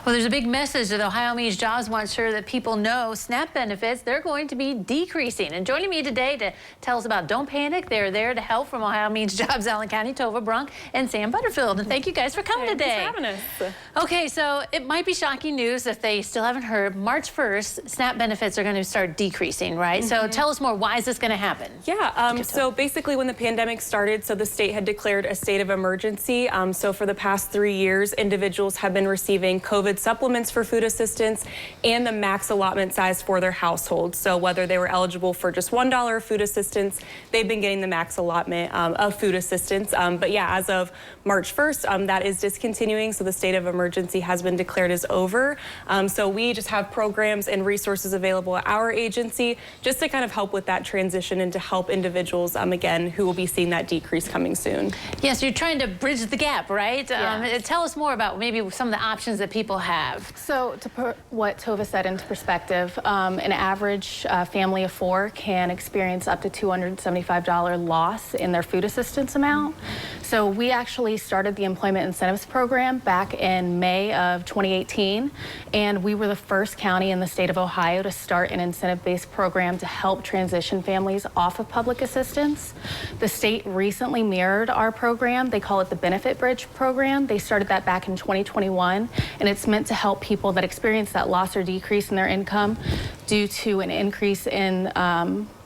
Well, there's a big message that Ohio Means Jobs wants sure that people know SNAP benefits, they're going to be decreasing. And joining me today to tell us about Don't Panic, they're there to help from Ohio Means Jobs, Allen County, Tova Brunk, and Sam Butterfield. And thank you guys for coming today. Thanks for having us. Okay, so it might be shocking news if they still haven't heard. March 1st, SNAP benefits are going to start decreasing, right? So tell us more. Why is this going to happen? Yeah, so basically when the pandemic started, so the state had declared a state of emergency. So for the past 3 years, individuals have been receiving COVID supplements for food assistance and the max allotment size for their household. So whether they were eligible for just $1 food assistance, they've been getting the max allotment of food assistance. But yeah, as of March 1st, that is discontinuing. So the state of emergency has been declared as over. So we just have programs and resources available at our agency just to kind of help with that transition and to help individuals, again, who will be seeing that decrease coming soon. Yes, you're trying to bridge the gap, right? Tell us more about maybe some of the options that people have. So to put what Tova said into perspective, an average family of 4 can experience up to $275 loss in their food assistance amount. So we actually started the Employment Incentives Program back in May of 2018, and we were the first county in the state of Ohio to start an incentive-based program to help transition families off of public assistance. The state recently mirrored our program. They call it the Benefit Bridge program. They started that back in 2021, and it's meant to help people that experience that loss or decrease in their income due to an increase in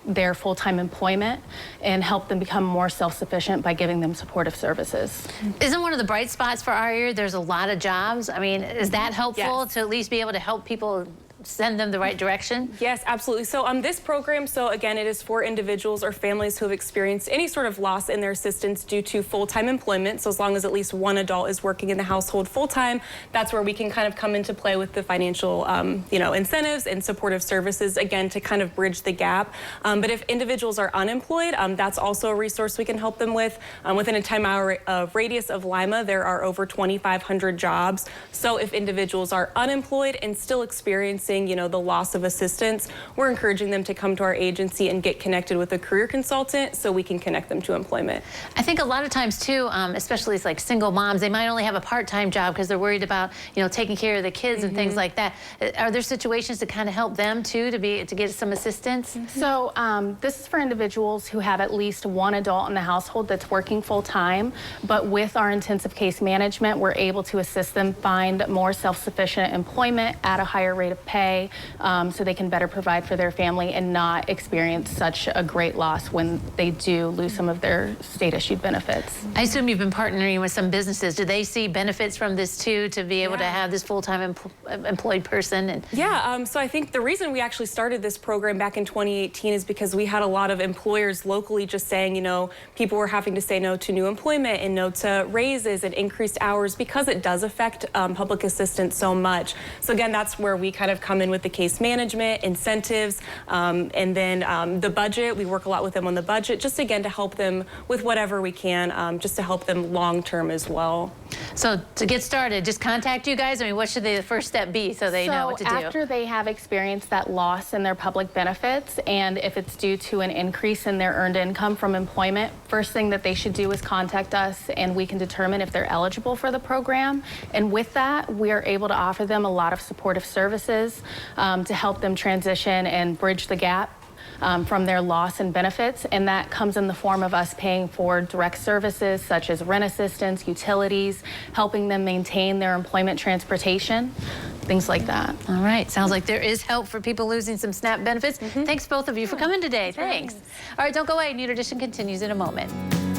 their full-time employment and help them become more self-sufficient by giving them supportive services. Isn't one of the bright spots for our year, there's a lot of jobs? I mean, is that helpful to at least be able to help people send them the right direction? Yes, absolutely. So this program, so again, it is for individuals or families who have experienced any sort of loss in their assistance due to full-time employment. So as long as at least one adult is working in the household full-time, that's where we can kind of come into play with the financial, incentives and supportive services, again, to kind of bridge the gap. But if individuals are unemployed, that's also a resource we can help them with. Within a 10-mile radius of Lima, there are over 2,500 jobs. So if individuals are unemployed and still experiencing the loss of assistance, we're encouraging them to come to our agency and get connected with a career consultant so we can connect them to employment. I think a lot of times too, especially it's like single moms, they might only have a part-time job because they're worried about, taking care of the kids and things like that. Are there situations to kind of help them too to get some assistance? So this is for individuals who have at least one adult in the household that's working full-time, but with our intensive case management, we're able to assist them find more self-sufficient employment at a higher rate of pay, so they can better provide for their family and not experience such a great loss when they do lose some of their state-issued benefits. I assume you've been partnering with some businesses. Do they see benefits from this too, to be able to have this full-time employed person? So I think the reason we actually started this program back in 2018 is because we had a lot of employers locally just saying, people were having to say no to new employment and no to raises and increased hours because it does affect public assistance so much. So again, that's where we kind of come in with the case management, incentives, and then the budget. We work a lot with them on the budget, just again to help them with whatever we can, just to help them long term as well. So to get started, just contact you guys. I mean, what should the first step be so they know what to do? After they have experienced that loss in their public benefits, and if it's due to an increase in their earned income from employment, first thing that they should do is contact us, and we can determine if they're eligible for the program. And with that, we are able to offer them a lot of supportive services to help them transition and bridge the gap from their loss and benefits, and that comes in the form of us paying for direct services such as rent assistance, utilities, helping them maintain their employment transportation, things like that. All right, sounds like there is help for people losing some SNAP benefits. Thanks both of you for coming today. Thanks. All right, don't go away. New Edition continues in a moment.